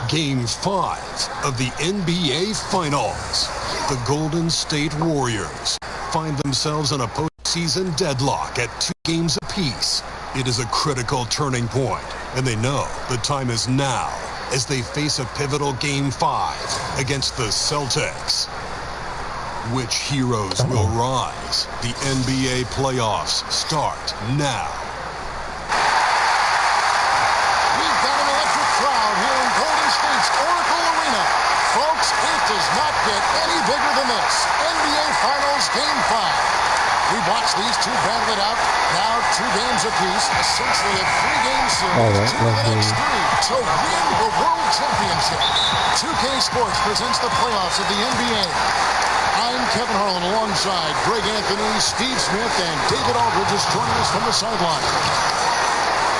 Game 5 of the NBA Finals. The Golden State Warriors find themselves in a postseason deadlock at 2 games apiece. It is a critical turning point, and they know the time is now as they face a pivotal Game 5 against the Celtics. Which heroes will rise? The NBA playoffs start now. We've got an electric crowd here in Golden State's Oracle Arena. Folks, it does not get any bigger than this. NBA Finals Game 5. We've watched these two battle it out. Now 2 games apiece. Essentially a 3-game series. 2 of the next 3 to win the World Championship. 2K Sports presents the playoffs of the NBA. I'm Kevin Harlan alongside Greg Anthony, Steve Smith, and David Aldridge is joining us from the sideline.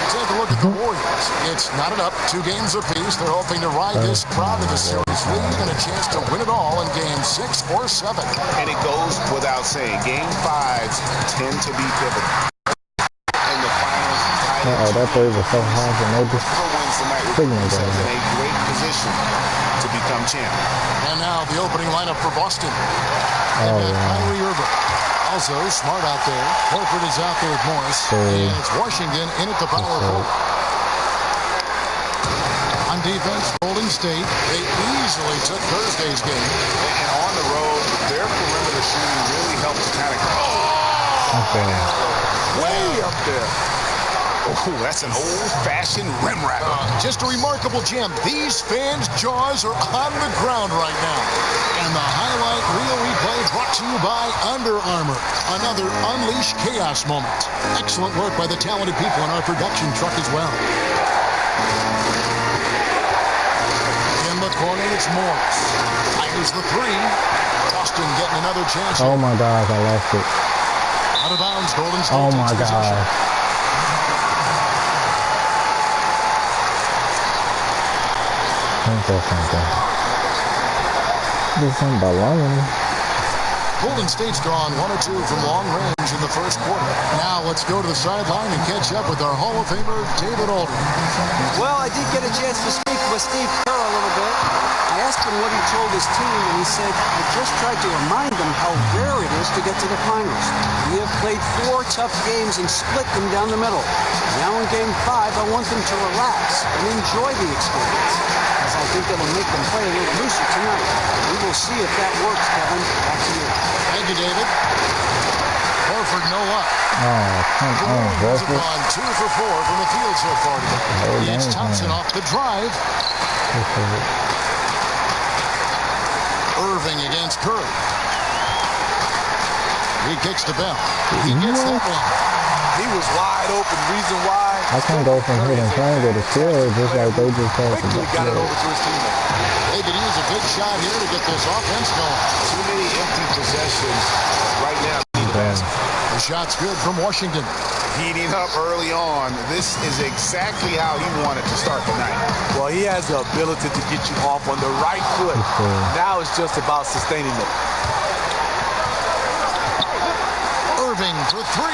Take a look at the Warriors. It's knotted up, 2 games apiece. They're hoping to ride this crowd in the series lead and a chance to win it all in Game 6 or 7. And it goes without saying, Game 5s tend to be pivotal. In the finals, that play was so hard to notice. Wins tonight with themselves in a great position to become champ. And now the opening lineup for Boston. Kyrie Irving. Also, Smart out there. Horford is out there with Morris. And it's Washington in at the power forward. On defense, Golden State, they easily took Thursday's game. And on the road, their perimeter shooting really helped to kind of go way up there. Ooh, that's an old-fashioned rim wrapper. Just a remarkable gem. These fans' jaws are on the ground right now. And the highlight reel replay brought to you by Under Armour. Another Unleash Chaos moment. Excellent work by the talented people in our production truck as well. In the corner, it's Morris. Fires the 3. Boston getting another chance. Oh my gosh, I lost it. Out of bounds, Golden State. Oh my gosh. Golden State's drawn 1 or 2 from long range in the first quarter. Now let's go to the sideline and catch up with our Hall of Famer, David Aldridge. Well, I did get a chance to speak with Steve Kerr a little bit. I asked him what he told his team, and he said, I just tried to remind them how rare it is to get to the finals. We have played 4 tough games and split them down the middle. Now in Game 5, I want them to relax and enjoy the experience, as I think that'll make them play a little looser tonight. We will see if that works, Kevin. Back to you. Thank you, David. Horford, no luck. Come on, Horford. Gone 2 for 4 from the field so far today. It's Thompson off the drive. Irving against Curry. He kicks to Bell. He gets that one. He was wide open. Reason why? I can't go from here and triangle to field just like they just passed Quickly got it over to his teammate. They could use a big shot here to get this offense going. Too many empty possessions right now. The shot's good from Washington. Heating up early on. This is exactly how he wanted to start the night. Well, he has the ability to get you off on the right foot. Now it's just about sustaining it. Irving for 3.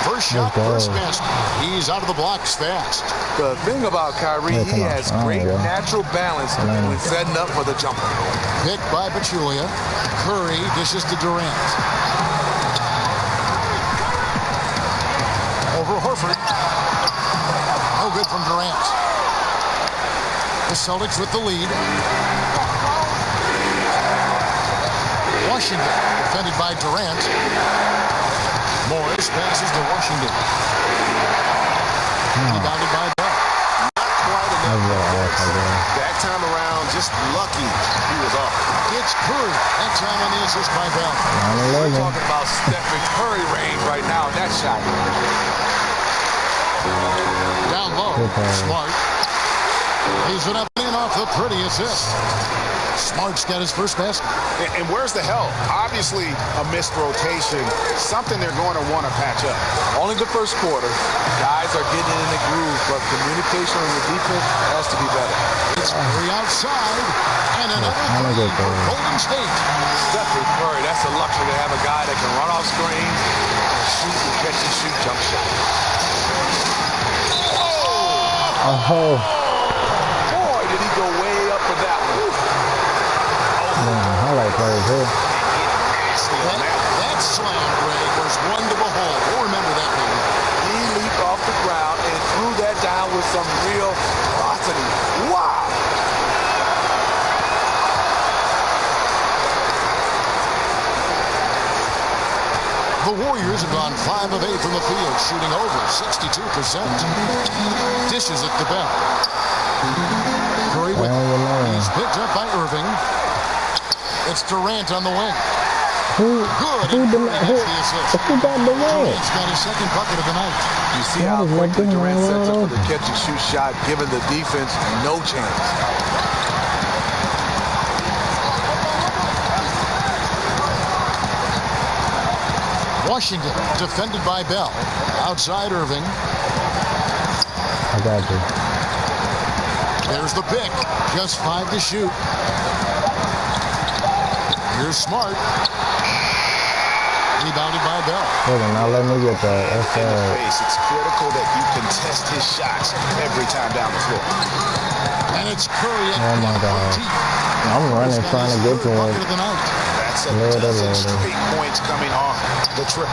First shot, first basket. He's out of the blocks fast. The thing about Kyrie, he has great natural balance when setting up for the jumper. Picked by Pachulia. Curry dishes to Durant. Over Horford. No good from Durant. The Celtics with the lead. Washington defended by Durant. Morris passes to Washington. Rebounded by Bell. Not quite enough. That time around, just lucky he was off. It's Curry. That time on the assist by Bell. We're talking about Stephen Curry range right now in that shot. Down low. Smart. He's been up and in off the pretty assist. Smart's got his first basket. And where's the help? Obviously, a missed rotation. Something they're going to want to patch up. Only the first quarter. Guys are getting in the groove, but communication on the defense has to be better. It's Curry outside. And another for Golden State. Stephen Curry, that's a luxury to have a guy that can run off screens and shoot and catch and shoot jump shot. Oh! Boy, did he go way up Warriors have gone 5 of 8 from the field, shooting over 62%. Dishes it to Bell. Curry with it. He's picked up by Irving. It's Durant on the wing. Who got Durant? Durant's got his second bucket of the night. You see how quickly Durant sets up for the catch-and-shoot shot, giving the defense no chance. Washington, defended by Bell. Outside Irving. I got you. There's the pick. Just 5 to shoot. Here's Smart. Rebounded by Bell. Now let me get that. That's In the face. It's critical that you contest his shots every time down the floor. And it's Curry at oh my God. I'm running trying to get to him. That's a dozen straight points coming off the triple.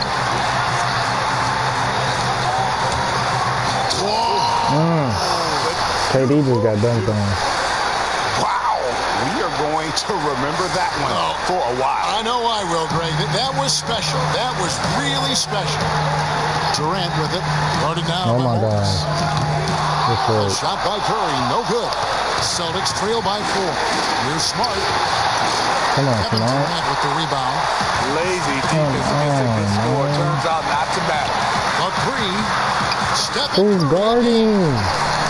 KD just got dunked on. Wow. We are going to remember that one for a while. I know I will, Greg. That was special. That was really special. Durant with it. Guarded now. Oh my God. Shot by Curry. No good. Celtics trail by 4. Here's Smart. Come on, Kevin Smart. Durant with the rebound. Lazy defense against a good score. Turns out not to matter. Curry. Who's guarding?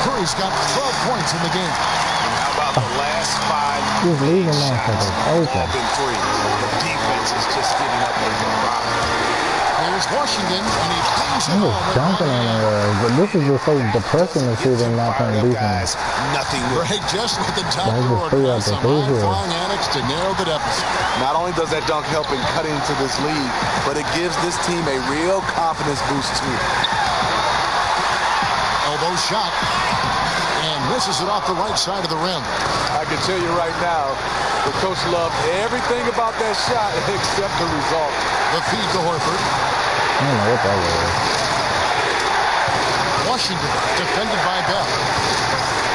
Curry's got 12 points in the game. And how about the last 5 He's leaving shots? motherfuckers All open. been free. The defense is just giving up a problem. Here's Washington, and he brings it He was home. jumping on her. But this is just so depressing to see them not playing defense. Nothing new. Greg just with the top That was order. free out Some the booth here. high-flying annex to narrow the deficit. Not only does that dunk help in cutting into this lead, but it gives this team a real confidence boost too. Elbow shot. And misses it off the right side of the rim. I can tell you right now, the coach loved everything about that shot except the result. The feed to Horford. I don't know what that was. Washington, defended by Bell.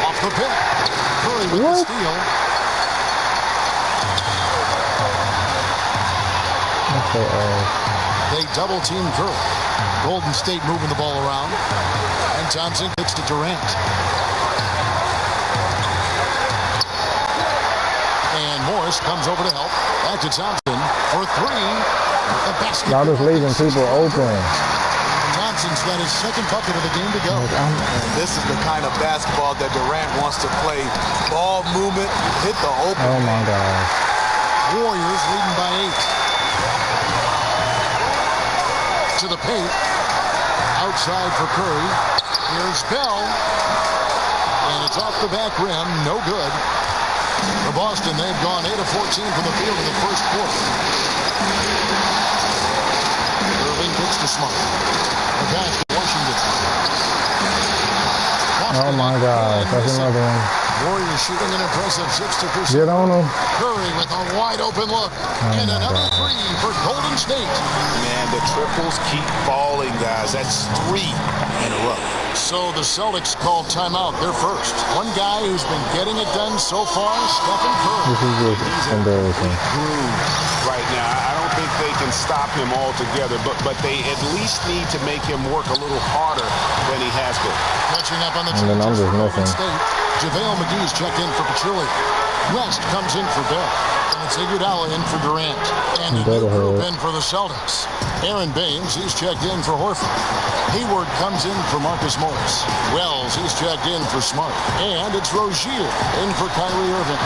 Off the pick. Curry with the steal. They double-team Curry. Golden State moving the ball around. And Thompson kicks to Durant. And Morris comes over to help. Back to Thompson for 3. The basket. Y'all just leaving people open. Thompson's got his second bucket of the game to go. This is the kind of basketball that Durant wants to play. Ball movement, hit the open. Oh my God. Warriors leading by 8. To the paint. Outside for Curry. Here's Bell. And it's off the back rim. No good. For Boston, they've gone 8 of 14 from the field in the first quarter. Irving kicks to Smart. The pass to Washington. Oh my God. That's another one. Warriors shooting an impressive 60%. Get on him. Curry with a wide open look. And another 3 for Golden State. Man, the triples keep falling, guys. That's 3 in a row. So the Celtics called timeout. They're first. One guy who's been getting it done so far, Stephen Curry. This is just embarrassing. Right now, I don't think they can stop him altogether, but they at least need to make him work a little harder than he has been. Catching up on the And the numbers for Golden missing. State. JaVale McGee's checked in for Petrilli. West comes in for Bell. And it's Iguodala in for Durant. And a new group in for the Celtics. Aaron Baines, he's checked in for Horford. Hayward comes in for Marcus Morris. Wells, he's checked in for Smart. And it's Rozier in for Kyrie Irving.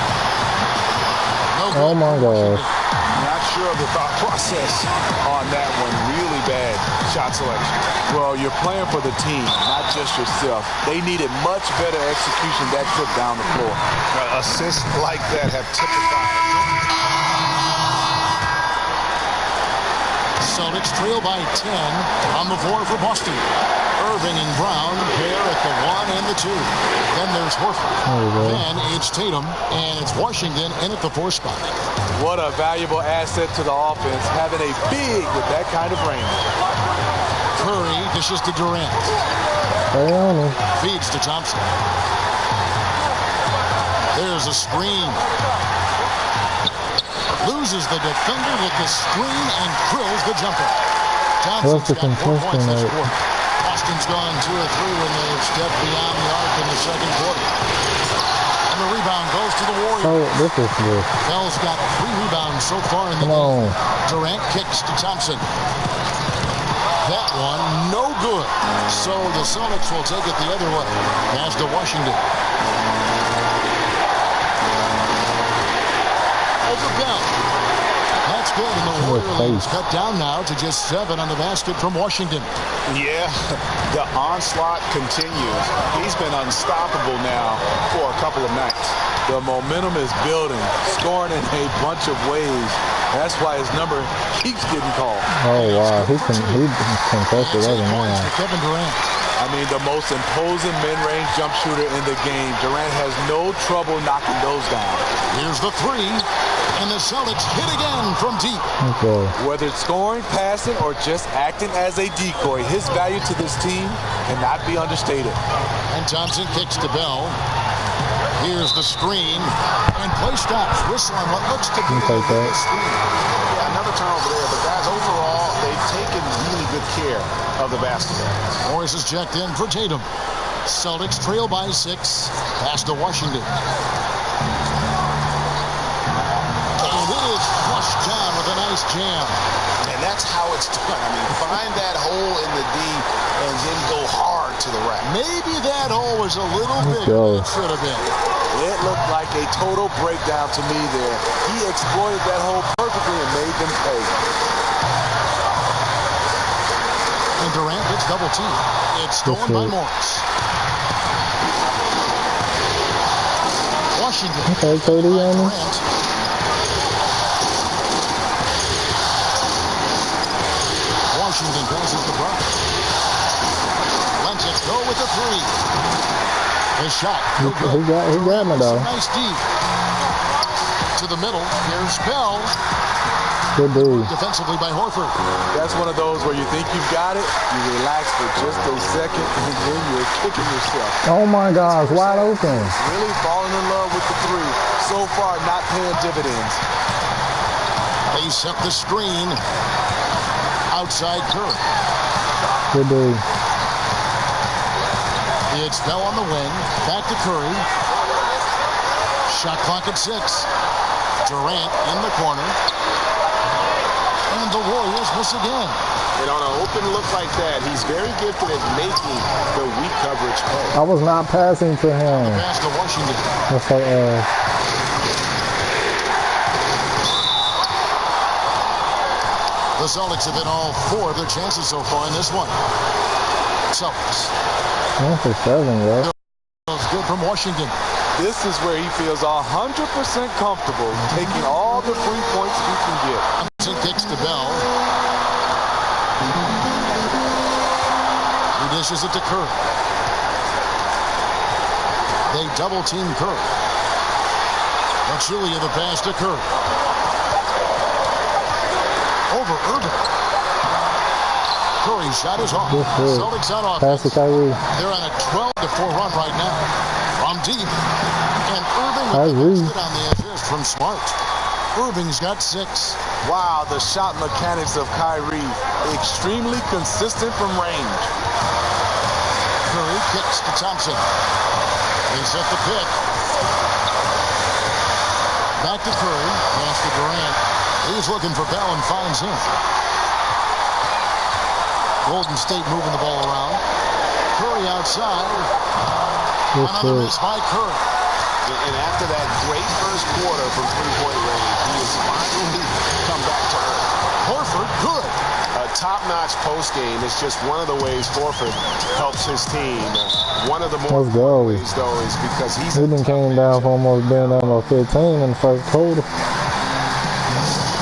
No good. Oh my God. Not sure of the thought process on that one. Really bad shot selection. Well, you're playing for the team, not just yourself. They needed much better execution that trip down the floor. Assists like that have typified. Celtics trail by 10 on the floor for Boston. Irving and Brown pair at the 1 and the 2. Then there's Horford. Then it's Tatum, and it's Washington in at the 4 spot. What a valuable asset to the offense, having a big with that kind of range. Curry dishes to Durant. Feeds to Thompson. There's a screen. Loses the defender with the screen and drills the jumper. What's the contestant rate? Boston's gone 2 of 3 when they've stepped beyond the arc in the second quarter. And the rebound goes to the Warriors. Oh, this is good. Bell's got 3 rebounds so far in the game. Durant kicks to Thompson. That one, no good. So the Celtics will take it the other way. Pass to Washington. Over Bell. That's good, and the Warrior lead's cut down now to just 7 on the basket from Washington. Yeah, the onslaught continues. He's been unstoppable now for a couple of nights. The momentum is building, scoring in a bunch of ways. That's why his number keeps getting called. Oh, wow. He contested that one. Kevin Durant. I mean, the most imposing mid-range jump shooter in the game. Durant has no trouble knocking those down. Here's the 3, and the Celtics hit again from deep. Okay. Whether it's scoring, passing, or just acting as a decoy, his value to this team cannot be understated. And Thompson kicks to Bell. Here's the screen, and play stops. Whistle on what looks to be a screen. Yeah, another turnover there, but guys, overall, they've taken really good care of the basketball. Morris is checked in for Tatum. Celtics trail by 6. Pass to Washington. And it is flushed down with a nice jam. And that's how it's done. I mean, find that hole in the D and then go hard to the rack. Maybe that hole was a little bigger than it should have been. It looked like a total breakdown to me there. He exploited that hole perfectly and made them pay. And Durant gets double teamed. It's stolen by Morris. Washington. Okay, Cody on him. Washington passes the Brown. Lets it go with the 3. The shot. He got me though. Nice deep. To the middle. Here's Bell. Good dude. Defensively by Horford. That's one of those where you think you've got it, you relax for just a second, and then you're kicking yourself. Oh my gosh, wide open. Really falling in love with the 3. So far, not paying dividends. They set the screen. Outside Curry. Good dude. It's Bell on the wing. Back to Curry. Shot clock at 6. Durant in the corner. And the Warriors miss again. And on an open look like that, he's very gifted at making the weak coverage play. I was not passing to him. Pass to Washington. That's like, The Celtics have hit all 4 of their chances so far in this one. Celtics. 1 for 7, yo. Good from Washington. This is where he feels 100% comfortable taking all the free points he can get. Thompson kicks to Bell. He dishes it to Curry. They double team Curry. Mannykilla the pass to Curry. Over Irving. Curry's shot is off. Celtics on offense. Pass to Kyrie. They're on a 12-4 run right now. From deep. And Irving with on the assist from Smart. Irving's got 6. Wow, the shot mechanics of Kyrie. Extremely consistent from range. Curry kicks to Thompson. They set the pick. Back to Curry. Pass to Durant. He's looking for Bell and finds him. Golden State moving the ball around. Curry outside. Another miss by Curry. And after that great first quarter from three-point range, he has finally come back to earth. Horford, good. A top-notch postgame is just one of the ways Horford helps his team. One of the more ways, though, is because he came down for almost 15 in the first quarter.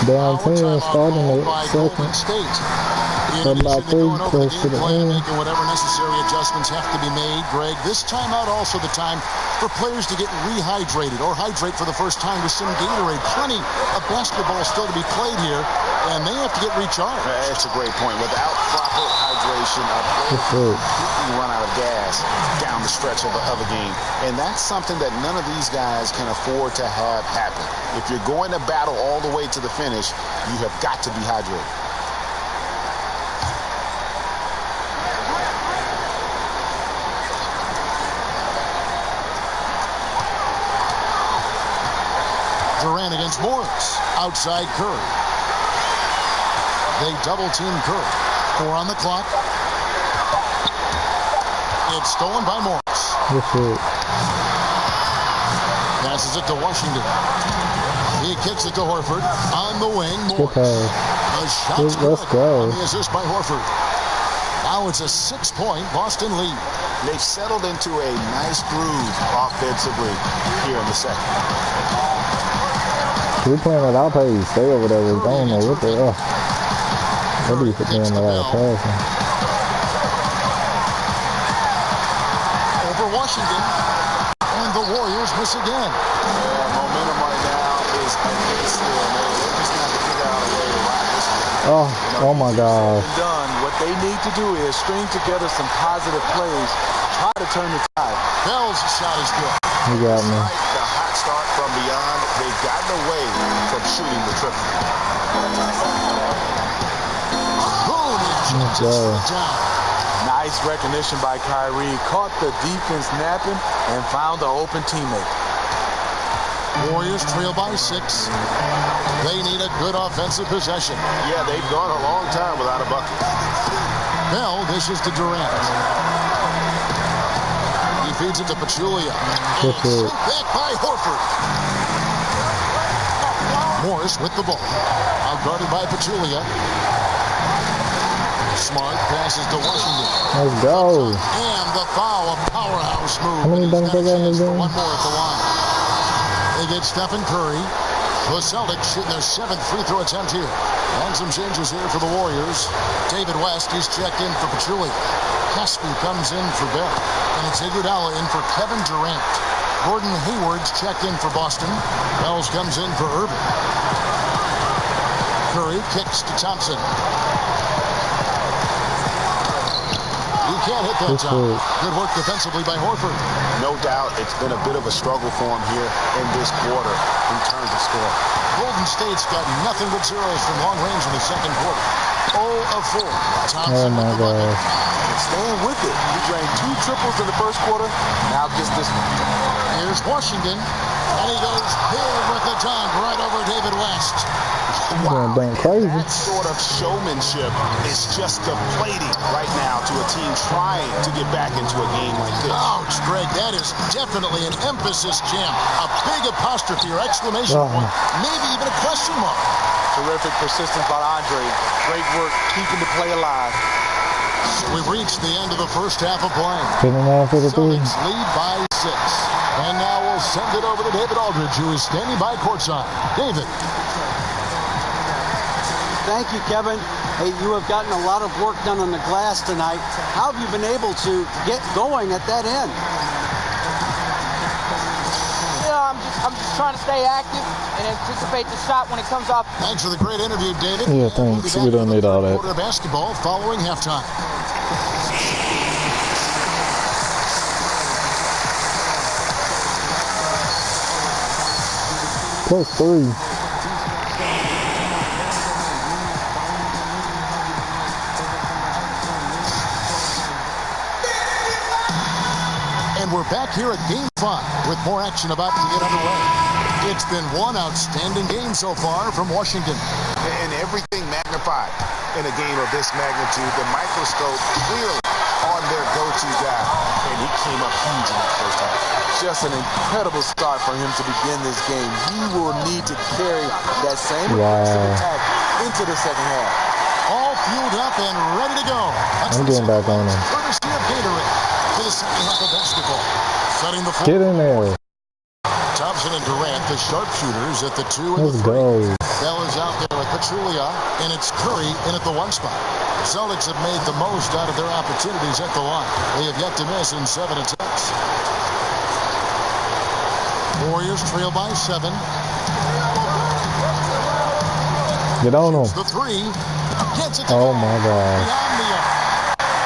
Down 10, starting at second. About 3 close to the end. Making whatever necessary adjustments have to be made, Greg. This timeout also the time for players to get rehydrated or hydrate for the first time with some Gatorade. Plenty of basketball still to be played here, and they have to get recharged. That's a great point. Without proper hydration, a player completely run out of gas down the stretch of a game. And that's something that none of these guys can afford to have happen. If you're going to battle all the way to the finish, you have got to be hydrated. Durant against Morris. Outside Curry. They double-team Curry. 4 on the clock. It's stolen by Morris. Passes it to Washington. He kicks it to Horford. On the wing, Morris. The shot's good on the assist by Horford. Now it's a 6-point Boston lead. They've settled into a nice groove offensively here in the second. We playing without pace. Stay over there. We don't know what the hell. What are you playing without passing? Over Washington. And the Warriors miss again. Momentum right now is against them. They just have to figure out a way to ride this one. Oh my God. What they need to do is string together some positive plays. Try to turn the tide. Bell's shot is good. You got me. The hot start from beyond. They've gotten away from shooting the triple. Boom! Nice recognition by Kyrie. Caught the defense napping and found the open teammate. Warriors trail by 6. They need a good offensive possession. Yeah, they've gone a long time without a bucket. Bell dishes to Durant. He feeds it to Pachulia. Back by Horford. Morris with the ball. Outguarded by Pachulia. Smart passes to Washington. Let's go. And the foul, a powerhouse move. How many dunks I got in this game? One more at the line. They get Stephen Curry. The Celtics shooting their 7th free throw attempt here. And some changes here for the Warriors. David West is checked in for Pachulia. Caspi comes in for Bell. And it's Iguodala in for Kevin Durant. Gordon Hayward's checked in for Boston. Bells comes in for Irving. Curry kicks to Thompson. He can't hit that time. Good work defensively by Horford. No doubt it's been a bit of a struggle for him here in this quarter in terms of scoring. Golden State's got nothing but zeros from long range in the second quarter. 0 of 4. Thompson my God. Staying with it. He drained 2 triples in the first quarter. Now gets this one. Here's Washington. And he goes big with the dunk right over David West. Wow, crazy. that sort of showmanship is just deflating right now to a team trying to get back into a game like this. Ouch, Greg, that is definitely an emphasis jam. A big apostrophe or exclamation point. Maybe even a question mark. Terrific persistence by Andre. Great work keeping the play alive. We've reached the end of the first half of play. Celtics lead by 6. And now we'll send it over to David Aldridge, who is standing by courtside. David. Thank you, Kevin. Hey, you have gotten a lot of work done on the glass tonight. How have you been able to get going at that end? Yeah, I'm just trying to stay active and anticipate the shot when it comes off. Thanks for the great interview, David. Yeah, thanks. We don't need all that. Quarter basketball following halftime. +3. We're back here at Game 5 with more action about to get underway. It's been one outstanding game so far from Washington. And everything magnified in a game of this magnitude. The microscope clearly on their go-to guy. And he came up huge in that first half. Just an incredible start for him to begin this game. He will need to carry that same attack into the second half. All fueled up and ready to go. I'm getting back on him. Courtesy of Gatorade. For the second half of basketball. Setting the floor. Get in there. Thompson and Durant, the sharpshooters at the 2 and Let's the 3. go. Bell is out there with Pachulia, and it's Curry in at the 1 spot. The Celtics have made the most out of their opportunities at the line. They have yet to miss in 7 attempts. Warriors trail by 7. Get on him. The 3. Gets it. Oh my God. Beyond the arc.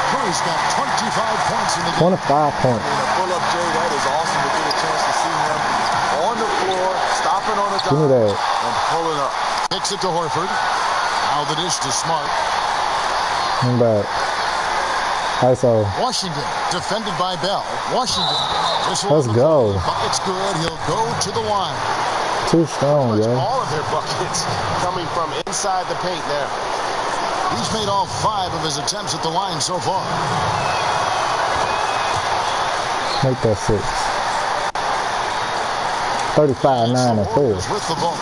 Curry's got 25 points in the game. 25 points. In a pull-up, Jay, that is awesome to get a chance to see him on the floor, stopping on a Give me dime, that. and pulling up. Kicks it to Horford. Now the dish to Smart. I'm back. ISO. Washington, defended by Bell. Washington. Let's go. Bucket's good. He'll go to the line. Too strong, yo. All of their buckets coming from inside the paint there. He's made all 5 of his attempts at the line so far. Make that 6. 35, 9, and 4. With the ball.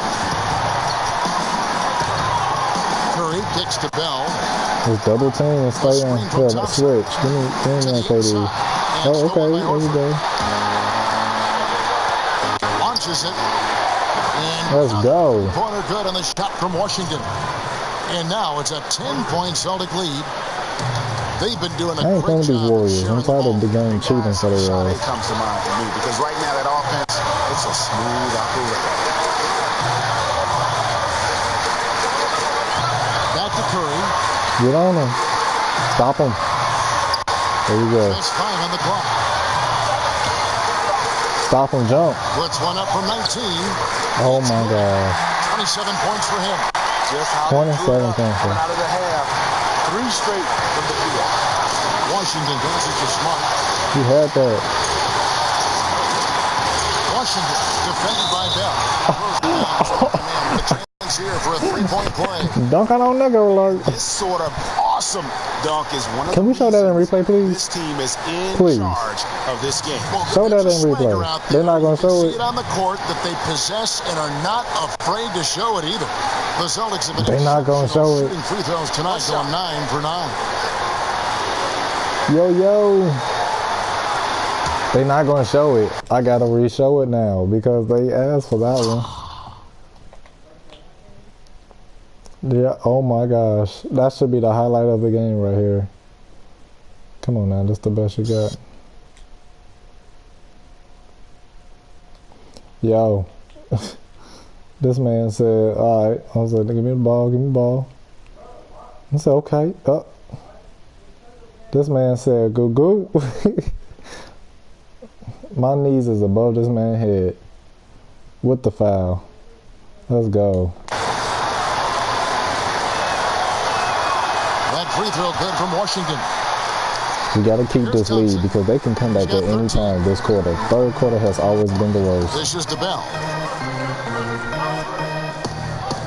Curry kicks to Bell. This double team is staying. Yeah, switch. Give me that KD. Oh, okay. There we go. Launches it. And let's go. Corner good on the shot from Washington. And now it's a 10-point Celtic lead. They've been doing a great job. These Warriors. I'm tired of the game cheating for their It comes to mind for me because right now that offense, it's a smooth operation. Back to Curry. Get on him. Stop him. There you go. There's 5 on the clock. Stop him, jump. Puts one up from 19. Oh my God. 27 points for him. Just how 27 points. Coming out of the half. 3 straight from the field. Washington passes to Smart. You had that. Washington defended by Bell. The chance here for a 3-point play. Dunk on nigga alert. This sort of awesome dunk is one of Can we show that in replay, please? This team is in charge of this game. Show that in replay. They're not going to show it. See it on the court that they possess and are not afraid to show it either. The Celtics have been They're not going to show it. shooting free throws tonight, going 9 for 9. Yo. They're not going to show it. I got to re-show it now because they asked for that one. Yeah, oh my gosh. That should be the highlight of the game right here. Come on now, that's the best you got. Yo. This man said, alright. I was like, give me the ball, give me the ball. I said, okay. This man said, go. My knees is above this man's head. With the foul. Let's go. That free throw good from Washington. We got to keep this lead because they can come back at any time this quarter. Third quarter has always been the worst. This is the Bell.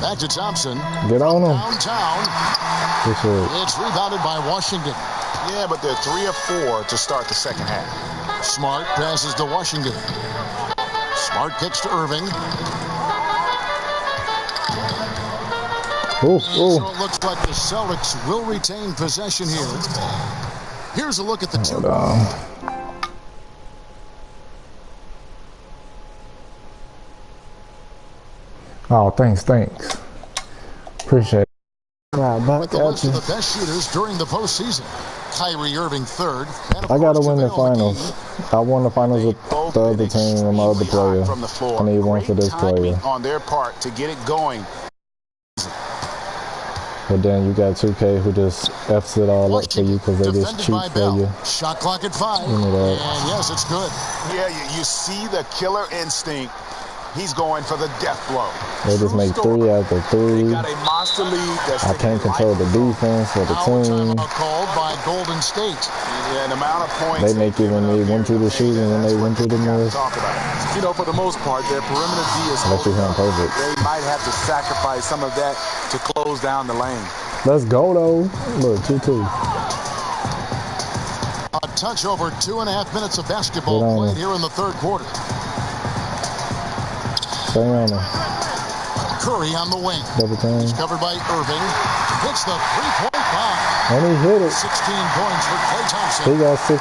Back to Thompson. Get on him. Downtown. It's rebounded by Washington. Yeah, but they're 3 of 4 to start the second half. Smart passes to Washington. Smart kicks to Irving. So it looks like the Celtics will retain possession here. Here's a look at the two. Oh, thanks. Appreciate it. With the list of the best shooters during the postseason. Kyrie Irving third. I gotta win the finals. I won the finals with the other team and my other player. I need one for this player. On their part to get it going. But then you got 2K who just F's it all up for you because they just cheat for you. Shot clock at 5. You know that. And yes, it's good. Yeah, you see the killer instinct. He's going for the death blow. They just make 3 after 3. Got a monster lead that's I can't control the defense or the team. Called by Golden State. Yeah, an amount of points. They make even me went through the shooting and they went through the miss. You know, for the most part, their perimeter D is perfect. They might have to sacrifice some of that to close down the lane. Let's go though. Look, 2-2. A touch over 2.5 minutes of basketball played here in the third quarter. Stay on him. Curry on the wing. Double team. He's covered by Irving. Hits the 3-point bomb. And he hit it. 16 points for Klay Thompson. He got 16.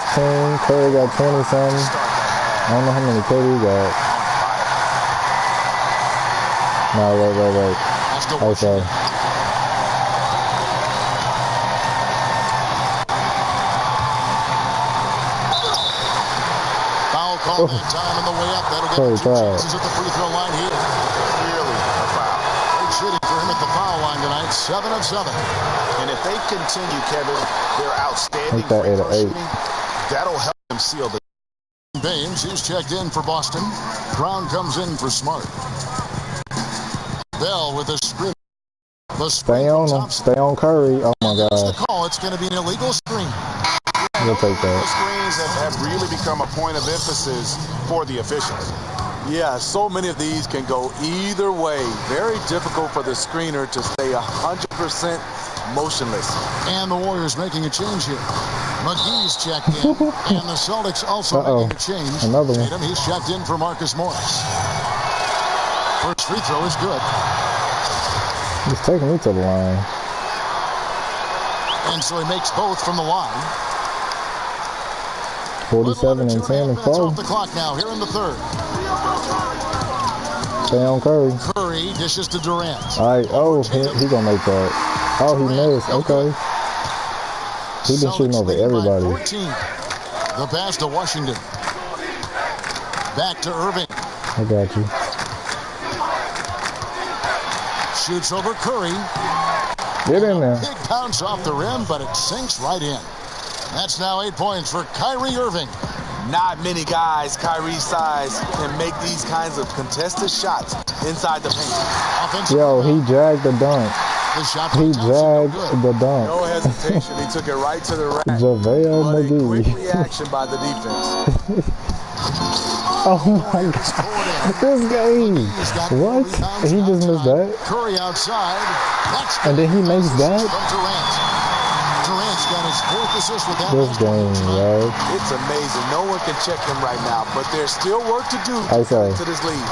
Curry got 20-something. I don't know how many KD got. No, wait. Okay. Foul call that time on the way up. That'll get 2 chances at the free throw line here. Clearly a foul. Great shooting for him at the foul line tonight. 7 of 7. And if they continue, Kevin, their outstanding free throw shooting, that'll help them seal the Baines, he's checked in for Boston. Brown comes in for Smart. Bell with a screen. Stay on him. Stay on Curry. Oh my gosh. That's the call. It's going to be an illegal screen. We'll take that. The screens have really become a point of emphasis for the officials. Yeah, so many of these can go either way. Very difficult for the screener to stay 100% motionless. And the Warriors making a change here. McGee's checked in, and the Celtics also making a change. Another one. Tatum, he's checked in for Marcus Morris. First free throw is good. He's taking me to the line. And so he makes both from the line. 47 and 10 and 4. Off the clock now here in the third. Stay on Curry. Curry dishes to Durant. All right. Oh, he gonna make that. Oh, he missed. Okay. He been shooting over everybody. 14. The pass to Washington. Back to Irving. I got you. Shoots over Curry. Get in there. Big bounce off the rim, but it sinks right in. That's now 8 points for Kyrie Irving. Not many guys Kyrie's size can make these kinds of contested shots inside the paint. Yo, he dragged the dunk. He dragged the dunk. No hesitation. He took it right to the rack. JaVale What a McGee. great reaction by the defense. Oh my God. This game. What? He just missed that? Curry outside. And then he makes that? Durant's got his fourth assist with that. This game, right? It's amazing. No one can check him right now, but there's still work to do to this lead.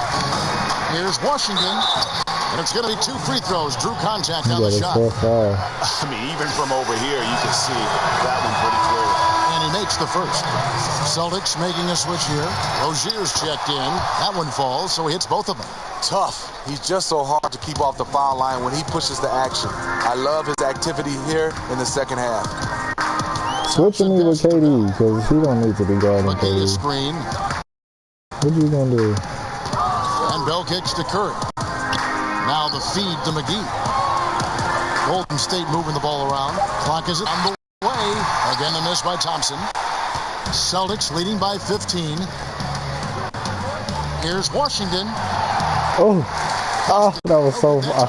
Here's Washington. And it's going to be 2 free throws. Drew contact on the shot. I mean, even from over here, you can see that one pretty clear. And he makes the first. Celtics making a switch here. Rozier's checked in. That one falls, so he hits both of them. Tough. He's just so hard to keep off the foul line when he pushes the action. I love his activity here in the second half. Switching me with KD, because he don't need to be guarding KD. Screen. What you going to do? And Bell kicks to Curry. Now the feed to McGee. Golden State moving the ball around. Clock is on the way. Again, a miss by Thompson. Celtics leading by 15. Here's Washington. Oh, that was so. I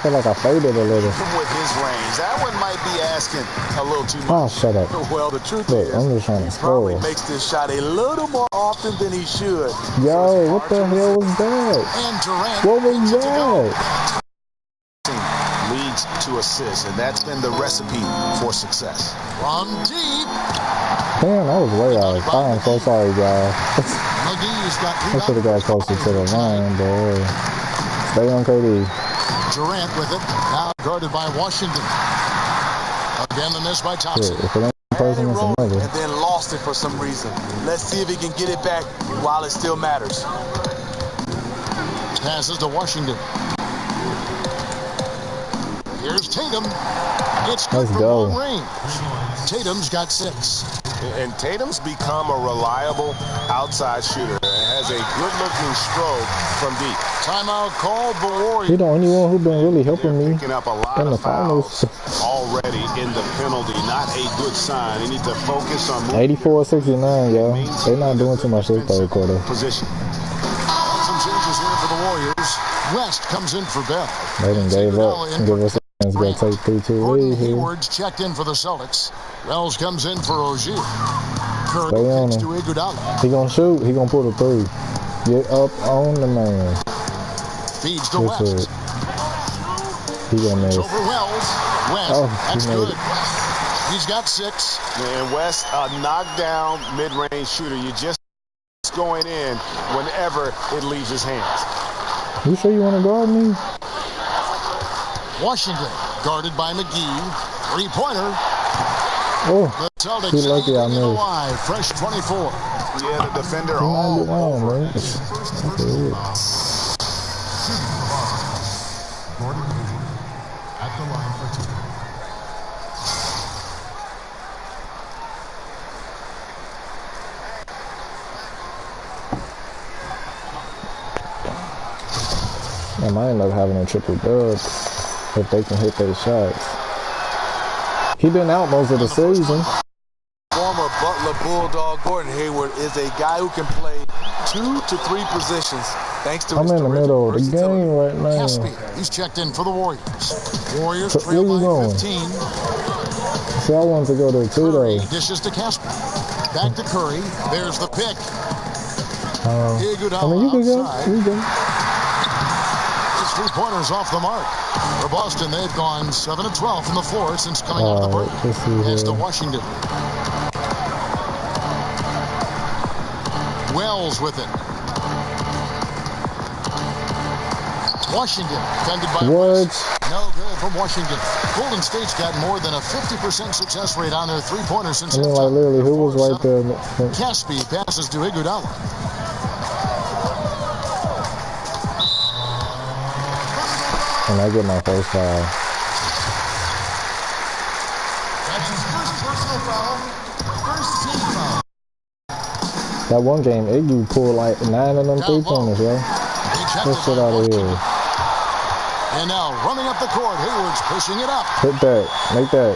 feel like I faded a little. With his range, that one might be asking a little too much. Oh, shut up. Well, the truth Look, is, I'm just trying to he probably score. makes this shot a little more often than he should. Yo, what the hell was that? And Durant. What was that? Leads to assists, and that's been the recipe for success. From deep. Damn, that was way off. I am so sorry, guys. McGee's got I should have got closer to the line, but stay on KD. Durant with it. Now guarded by Washington. Again, the miss by Thompson. Shit, if it ain't one person, it's another. And then lost it for some reason. Let's see if he can get it back while it still matters. Passes to Washington. Here's Tatum. It's good from long range. Tatum's got 6. And Tatum's become a reliable outside shooter and has a good-looking stroke from deep. Timeout called the Warriors. He the only one who been really helping me Picking up a lot in the of fouls finals. already in the penalty. Not a good sign. They need to focus on moving. 84-69, yo. They not doing too much this third quarter. Position. Some changes here for the Warriors. West comes in for Bell. They done gave up and give us a chance to go take 3-2 lead here. Hayward's checked in for the Celtics. Wells comes in for Rozier. Curry Stay on kicks him. to Iguodala. He gonna shoot. He gonna put a 3. Get up on the man. Feeds to Yes, West. He gonna miss. Over Wells. West. Oh, That's he made good. it. He's got 6. And West, a knockdown mid-range shooter. You're just going in whenever it leaves his hands. You sure you want to guard me? Washington guarded by McGee. 3-pointer. Oh, The Celtics he lucky I hanging missed. alive. Fresh 24. Yeah, the defender He might all be wrong, over. man. That's it. Gordon at the line for 2. I might end up having a triple dub if they can hit their shots. He been out most of the season. Former Butler Bulldog Gordon Hayward is a guy who can play 2 to 3 positions thanks to I'm his in the middle of the versatility. game right now. Caspi, he's checked in for the Warriors. Warriors So trail where you by going? 15. See, I wanted to go there too, Curry though. dishes to Caspi. Back to Curry. There's the pick. Iguodala I mean, you can go. outside. You go. His 3-pointers off the mark. For Boston, they've gone 7 of 12 from the floor since coming out of the break. As to Washington. Wells with it. Washington defended by West. No good from Washington. Golden State's got more than a 50% success rate on their 3-pointers since like literally, who was right there? Caspi passes to Iguodala. And I get my first foul. That's his first personal foul. First team foul. That one game, Iggy pulled like 9 of them 3-pointers, yo. Get shit out of here. And now running up the court, Hayward's pushing it up. Hit that, make that.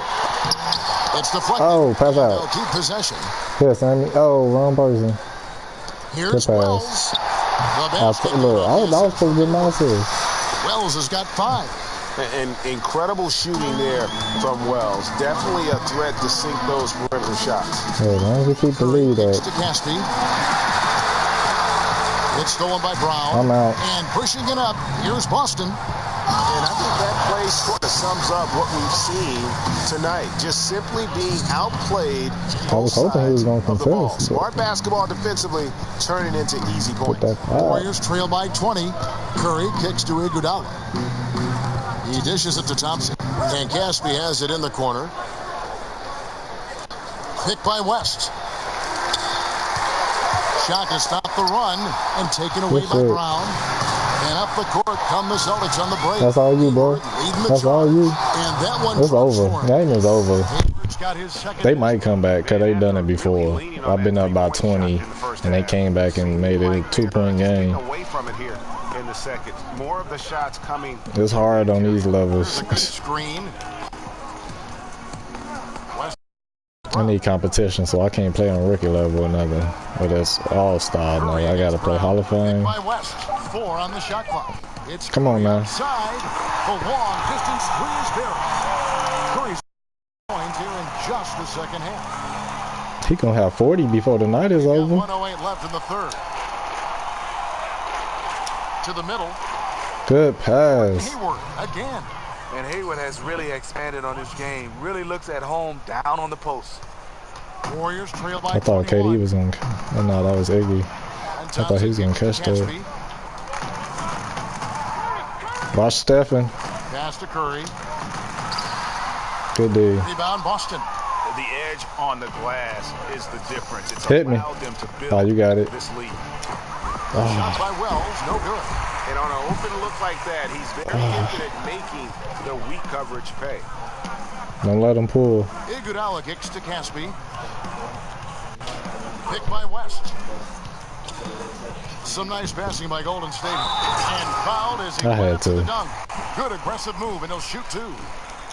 It's deflected. Oh, pass out. They'll keep possession. Yeah, Sammy. Oh, wrong person. Here's Wells. Look, I was supposed to get my assist. Wells has got 5. And incredible shooting there from Wells. Definitely a threat to sink those perimeter shots. Hey, as long as you keep the lead up. To Caspi. It's stolen by Brown. I'm out. And pushing it up. Here's Boston. And I think that play sort of sums up what we've seen tonight. Just simply being outplayed. I was hoping he was going to contest. Smart basketball defensively, turning into easy points. Warriors trail by 20. Curry kicks to Iguodala. He dishes it to Thompson. And Caspi has it in the corner. Picked by West. Shot to stop the run and taken away by Brown. And up the court come the Celtics on the break. That's all you, bro. That's all you. And that one it's over. Game is over. They might come back because they've done it before. I've been up by 20, and they came back and made it a 2-point game. Away from it here in the second. More of the shots coming. It's hard on these levels. Screen. I need competition, so I can't play on rookie level or nothing. But it's all-star now. I got to play Hall of Fame. 4 on the shot clock. It's come on, man. Side, the long distance three is there. Curry's points here in just the second half. He gonna have 40 before the night is over. 1:08 left in the third. To the middle. Good pass. Hayward again. And Hayward has really expanded on his game. Really looks at home down on the post. Warriors trail by I thought KD was gonna. Oh no, that was Iggy. I thought he was gonna catch that. Watch Stephen. Pass to Curry. Good D. Rebound Boston. The edge on the glass is the difference. It's hit me. Them to build oh, you got it. This lead. Shot by Wells, no good. And on an open look like that, he's very good at making the weak coverage pay. Don't let him pull. Iguodala kicks to Caspi. Picked by West. Some nice passing by Golden State. And fouled as he went up to the dunk. Good aggressive move, and he'll shoot 2.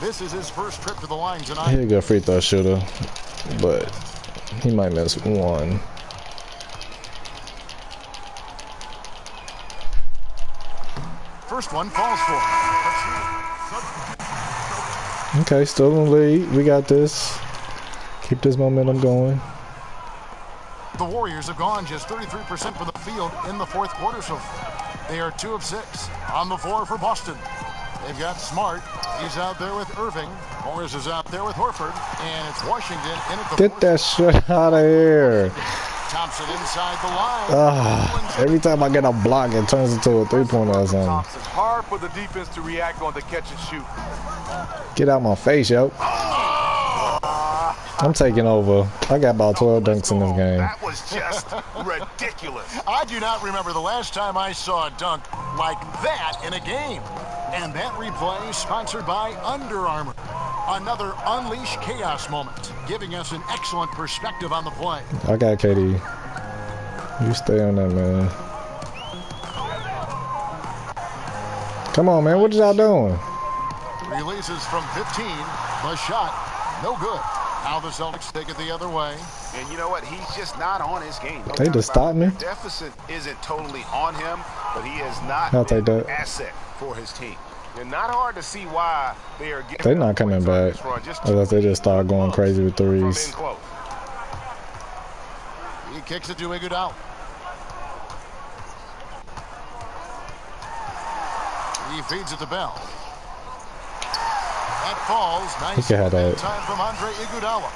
This is his first trip to the line tonight. He's a good free throw shooter, but he might miss 1. First one falls for. Okay, still in the lead. We got this. Keep this momentum going. The Warriors have gone just 33% from the field in the fourth quarter, so they are 2 of 6 on the floor for Boston. They've got Smart. He's out there with Irving. Morris is out there with Horford. And it's Washington in at the Get that shit out of here. Thompson inside the line. Every time I get a block, it turns into a 3-pointer or something. Thompson, hard for the defense to react on the catch and shoot. Get out my face, yo. I'm taking over. I got about 12 dunks in this game. That was just ridiculous. I do not remember the last time I saw a dunk like that in a game. And that replay sponsored by Under Armour. Another Unleash Chaos moment, giving us an excellent perspective on the play. I got KD. You stay on that, man. Come on, man. What y'all doing? Releases from 15. The shot, no good. Now the Celtics take it the other way. And you know what? He's just not on his game. No they just stopped me. The deficit isn't totally on him, but he is not an asset for his team. And not hard to see why they are getting. They're not coming back unless they just start going crazy with threes. He kicks it to Iguodala. He feeds it to Bell. That falls. Nice time from Andre Iguodala.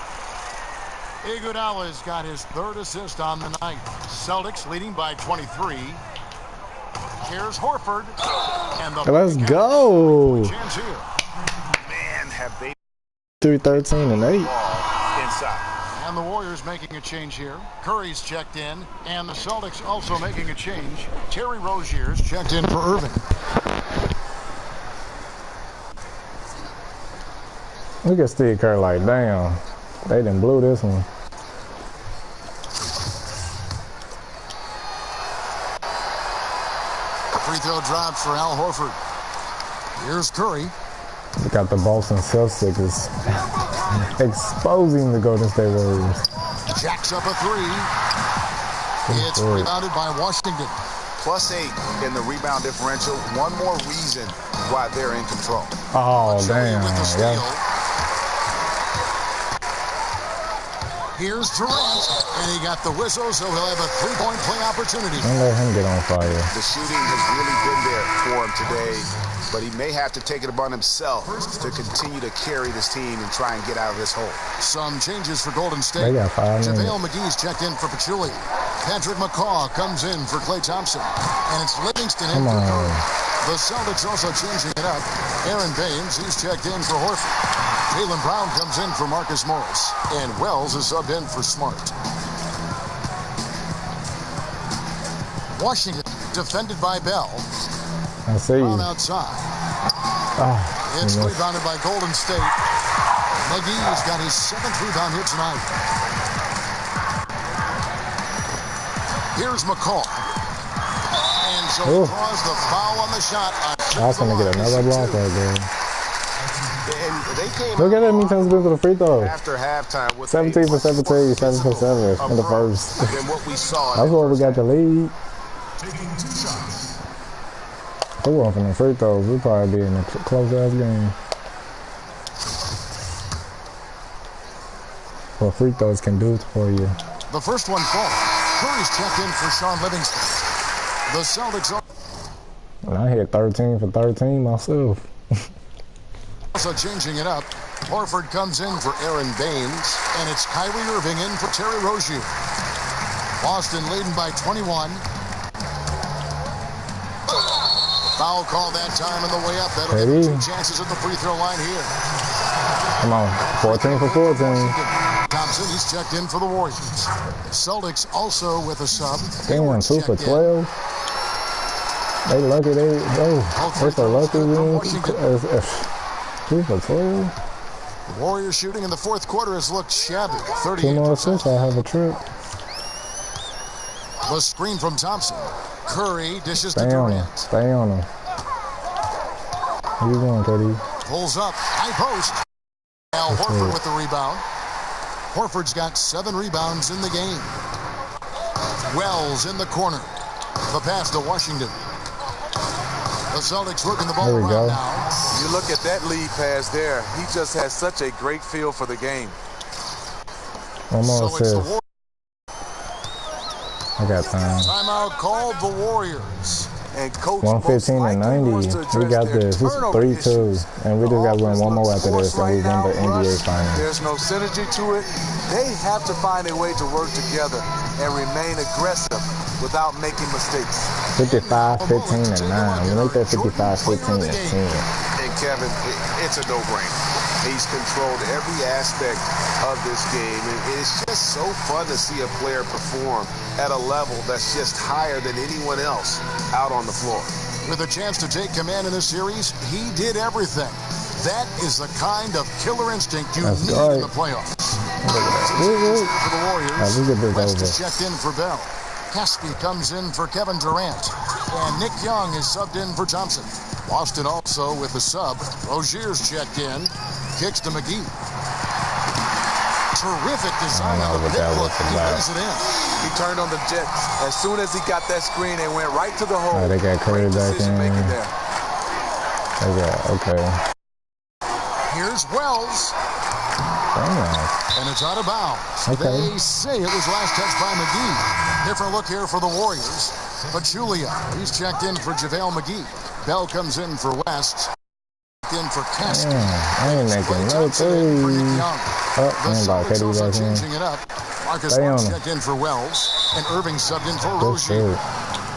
Iguodala's got his 3rd assist on the night. Celtics leading by 23. Here's Horford. And let's go. Chance here. Man, have they 3-13 and 8. inside. And the Warriors making a change here. Curry's checked in, and the Celtics also making a change. Terry Rozier's checked in for Irving. Look at Steve Kerr like, damn, they done blew this one. Free throw drops for Al Horford. Here's Curry. We got the Boston Celtics exposing the Golden State Warriors. Jacks up a 3. It's rebounded by Washington. +8 in the rebound differential. One more reason why they're in control. Oh, damn. Yeah. Here's Durant, and he got the whistle, so he'll have a 3-point play opportunity. Don't let him get on fire. The shooting has really been there for him today, but he may have to take it upon himself to continue to carry this team and try and get out of this hole. Some changes for Golden State. They got 5 minutes. JaVale McGee's checked in for Pachulia. Patrick McCaw comes in for Klay Thompson. And it's Livingston in for Curry. The Celtics also changing it up. Aaron Baines, he's checked in for Horford. Jaylen Brown comes in for Marcus Morris. And Wells is subbed in for Smart. Washington defended by Bell. I see Brown you. outside. Oh, It's rebounded by Golden State. McGee's got his 7th rebound here tonight. Here's McCall. And so he draws the foul on the shot. I was going to get another block right there. And they came Look at that, me times good for the free throw. after halftime with 17 for 17, 7 for 7 in the first. than what we saw. That's why we got the lead. If we went from the free throws, we'd probably be in a close-ass game. What free throws can do for you. The first one falls. Curry's checked in for Sean Livingston. The Celtics are And I hit 13 for 13 myself. also changing it up. Horford comes in for Aaron Baines, and it's Kyrie Irving in for Terry Rozier. Boston leading by 21. Foul call that time on the way up. That'll give him 2 chances at the free throw line here. Come on, 14 for 14. Thompson, he's checked in for the Warriors. Celtics also with a sub. They won 2 for 12. They lucky they're so lucky we ain't 2 for 12. The Warriors shooting in the fourth quarter has looked shabby. 38%. 2 more assists, I have a trip. The screen from Thompson. Curry dishes to Stay on him. Durant. Stay on him. How you going, KD? Pulls up. High post. Al Horford with the rebound. Horford's got 7 rebounds in the game. Wells in the corner. The pass to Washington. The Celtics working the ball There we around go. now. You look at that lead pass there. He just has such a great feel for the game. One more So it's the assist. I got time. timeout called the Warriors. And coach 115 and 90. We got this. It's 3-2. And we just got to win one more after this, and we win the NBA Finals. There's no synergy to it. They have to find a way to work together and remain aggressive without making mistakes. 55, 15, and 9. We make that 55, 15, and 10. And Kevin, it's a no-brainer. He's controlled every aspect of this game, and it's just so fun to see a player perform at a level that's just higher than anyone else out on the floor. With a chance to take command in this series, he did everything. That is the kind of killer instinct you need in the playoffs. For the Warriors, West is checked in for Bell. Caspi comes in for Kevin Durant. And Nick Young is subbed in for Thompson. Boston also with the sub. Rozier's checked in. Kicks to McGee. Terrific design on the pick look. He lays it in. He turned on the Jets. As soon as he got that screen, they went right to the hole. They got Curry back in. There. They got, okay. Here's Wells. Damn. And it's out of bounds. Okay. They say it was last touched by McGee. Different look here for the Warriors. Pachulia, he's checked in for JaVale McGee. Bell comes in for West. In for Caskey. I ain't making no three. Oh, man, about Katie back in. Changing it up. Marcus Marks checked in for Wells, and Irving subbed in for Rozier.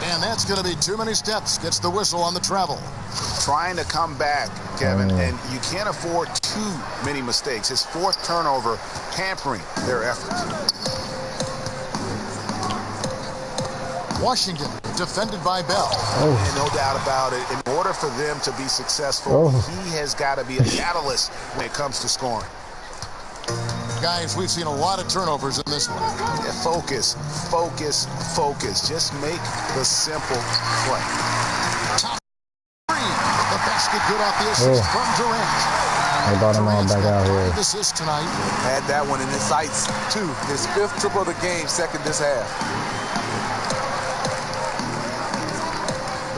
And that's going to be too many steps. Gets the whistle on the travel. Trying to come back, Kevin, and you can't afford too many mistakes. His fourth turnover hampering their effort. Washington, defended by Bell. And no doubt about it, in order for them to be successful, he has got to be a catalyst when it comes to scoring. Guys, we've seen a lot of turnovers in this one. Yeah, focus, focus, focus. Just make the simple play. Top three. The basket good off the assist from Durant. They brought him all back out here. Assist tonight. Had that one in his sights, too. His 5th triple of the game, 2nd this half.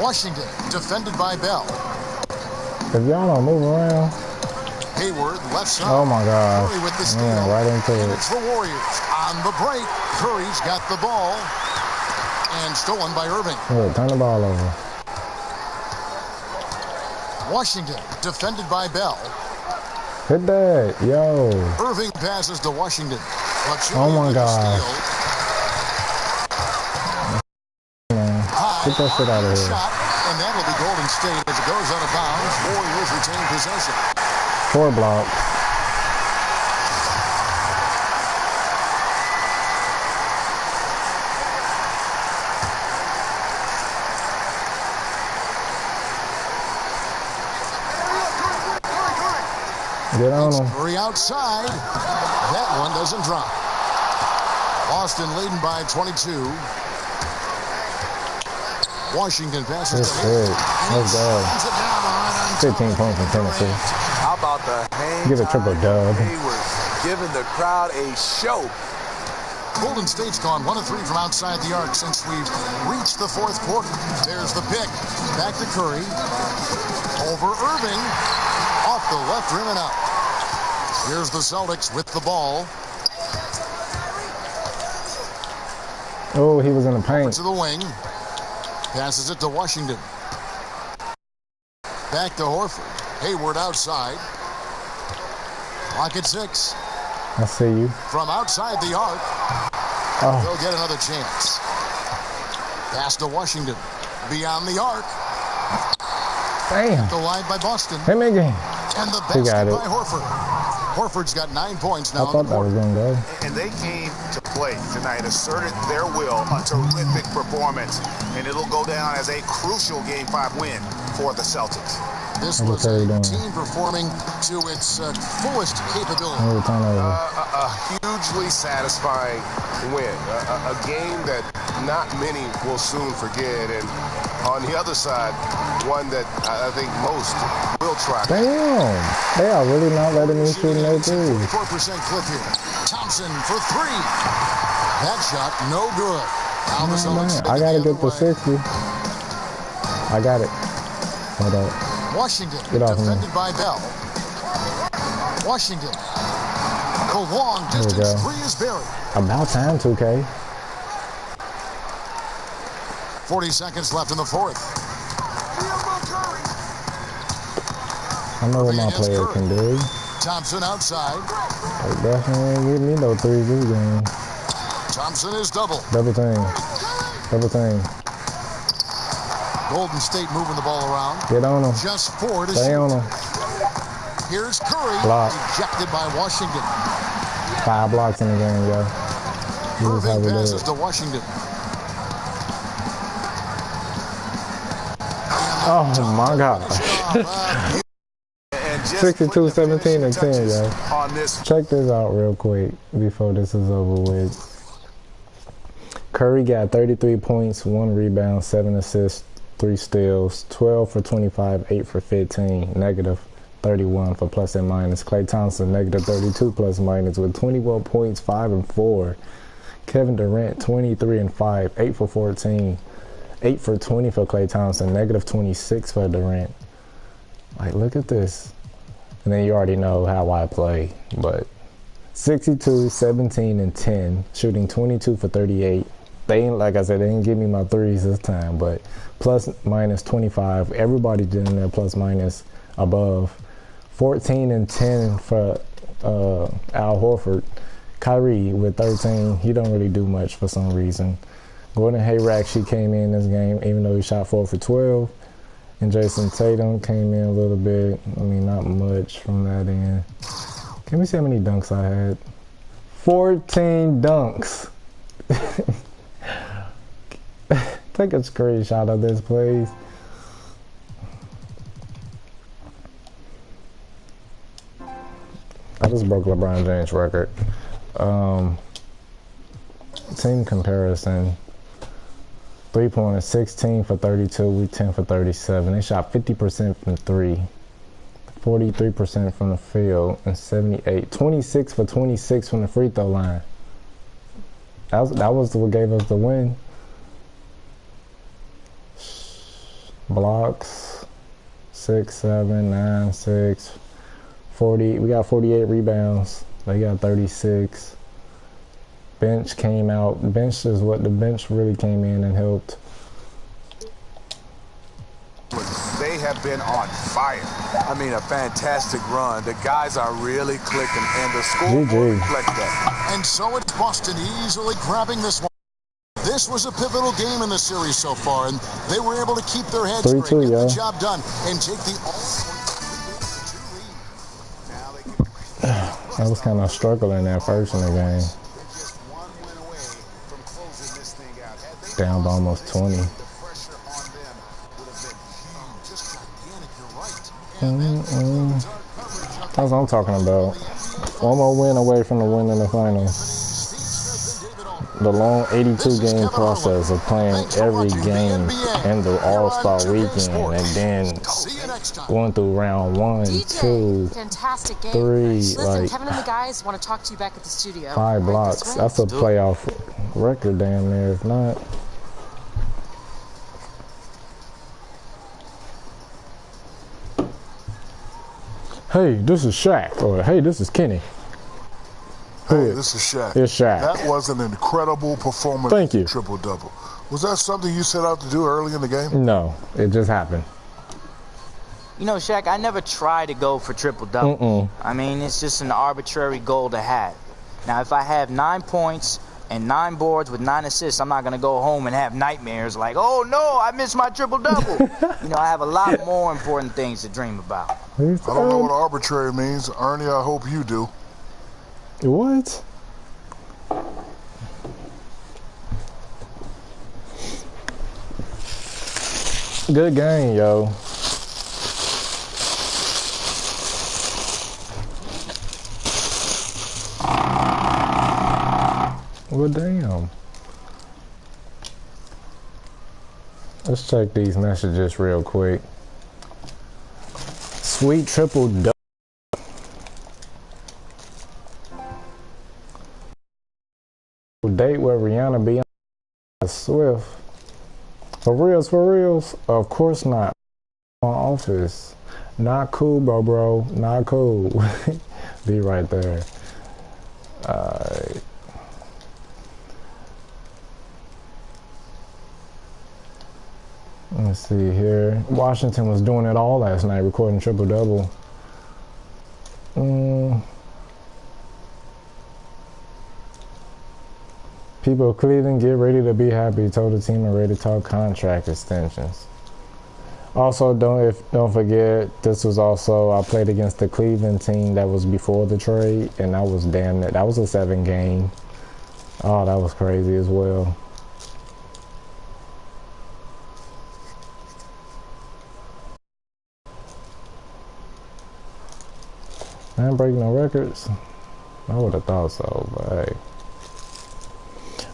Washington, defended by Bell. If y'all don't move around. Hayward, left side. Oh my God. Curry with the steal. Man, right into and it. It's the Warriors. On the break, Curry's got the ball. And stolen by Irving. Turn the ball over. Washington, defended by Bell. Hit that, yo. Irving passes to Washington. Oh my God. Get that shit out of here. Shot, and that'll be Golden State as it goes out of bounds. Warriors retain possession. 4 blocks. Get on him. Curry outside. That one doesn't drop. Boston leading by 22. Washington passes to Hayward. Let's go. 15 points in Tennessee. How about the hang Give a triple dub. Hayward giving the crowd a show. Golden State's gone 1 of 3 from outside the arc since we've reached the 4th quarter. There's the pick. Back to Curry. Over Irving. Off the left rim and out. Here's the Celtics with the ball. Oh, he was in the paint. To the wing. Passes it to Washington. Back to Horford. Hayward outside. Clock at 6. I see you. From outside the arc. They'll get another chance. Pass to Washington. Beyond the arc. Damn. The line by Boston. Hit me again. And the basket by Horford. Horford's got 9 points now. I thought that was going to go. And they came to play tonight, asserted their will, a terrific performance, and it'll go down as a crucial Game 5 win for the Celtics. This was a team performing to its fullest capability. A hugely satisfying win. A game that not many will soon forget. And on the other side, one that I think most will try. Damn. They are really not letting me shoot no three. 44% clip here. Thompson for 3. That shot, no good. I got to get the 60. I got it. Hold up. Washington, get off defended me. by Bell. Washington. The long distance 3 is buried. About time, 2K. 40 seconds left in the 4th. I know what my player can do. Thompson outside. They definitely ain't getting me no threes this game. Thompson is double. Double team. Double team. Golden State moving the ball around. Get on him. Just 4 to Stay shoot. on him. Here's Curry. Block. Ejected by Washington. 5 blocks in the game, yo. Irving passes to Washington. Oh my gosh. 62, 17, and 10, yo. Check this out real quick before this is over with. Curry got 33 points, 1 rebound, 7 assists, 3 steals, 12 for 25, 8 for 15, negative 31 for plus and minus. Klay Thompson, negative 32 plus minus with 21 points, 5 and 4. Kevin Durant, 23 and 5, 8 for 14, 8 for 20 for Klay Thompson, negative 26 for Durant. Like, look at this. And then you already know how I play, but 62, 17, and 10, shooting 22 for 38, They ain't, like I said, they didn't give me my threes this time, but plus minus 25. Everybody did in there plus minus above. 14 and 10 for Al Horford. Kyrie with 13. He don't really do much for some reason. Gordon Hayward, she came in this game, even though he shot 4 for 12. And Jason Tatum came in a little bit. I mean, not much from that end. Can we see how many dunks I had? 14 dunks. Take a screenshot of this, please. I just broke LeBron James' record. Team comparison. 3-pointers, 16 for 32, we 10 for 37. They shot 50% from 3, 43% from the field, and 78. 26 for 26 from the free throw line. That was what gave us the win. Blocks, 6, 7, 9, 6, 40. We got 48 rebounds. They got 36. Bench came out. Bench is what the bench really came in and helped. They have been on fire. I mean, a fantastic run. The guys are really clicking, and the score will reflect that. And so it's Boston easily grabbing this one. This was a pivotal game in the series so far, and they were able to keep their heads straight, get the job done, and take the I was kind of struggling at first in the game. Down by almost 20. That's what I'm talking about. One more win away from the win in the finals. The long 82-game process of playing every game in the All-Star weekend and then going through round 1, 2, fantastic game. 3, Listen, like Kevin and the guys want to talk to you back at the studio. 5 blocks. That's a playoff record damn near, if not. Hey, this is Shaq. Or, hey, this is Kenny. Hey, this is Shaq. It's Shaq. That was an incredible performance. Thank you. Triple-double. Was that something you set out to do early in the game? No, it just happened. You know, Shaq, I never try to go for triple-double. I mean, it's just an arbitrary goal to have. Now, if I have 9 points and 9 boards with 9 assists, I'm not going to go home and have nightmares like, oh, no, I missed my triple-double. You know, I have a lot more important things to dream about. I don't know what arbitrary means. Ernie, I hope you do. What? Good game, yo. Well, damn. Let's check these messages real quick. Sweet triple-double. Date where Rihanna be on Swift. For reals? Of course not. My office. Not cool, bro. Not cool. Be right there. Alright. Let's see here. Washington was doing it all last night, recording triple-double. People of Cleveland, get ready to be happy. Told the team I'm ready to talk contract extensions. Also, don't forget, this was also, I played against the Cleveland team that was before the trade, and that was damn it. That was a 7 game. Oh, that was crazy as well. I ain't breaking no records. I would have thought so, but hey.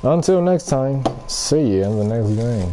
Until next time, see you in the next game.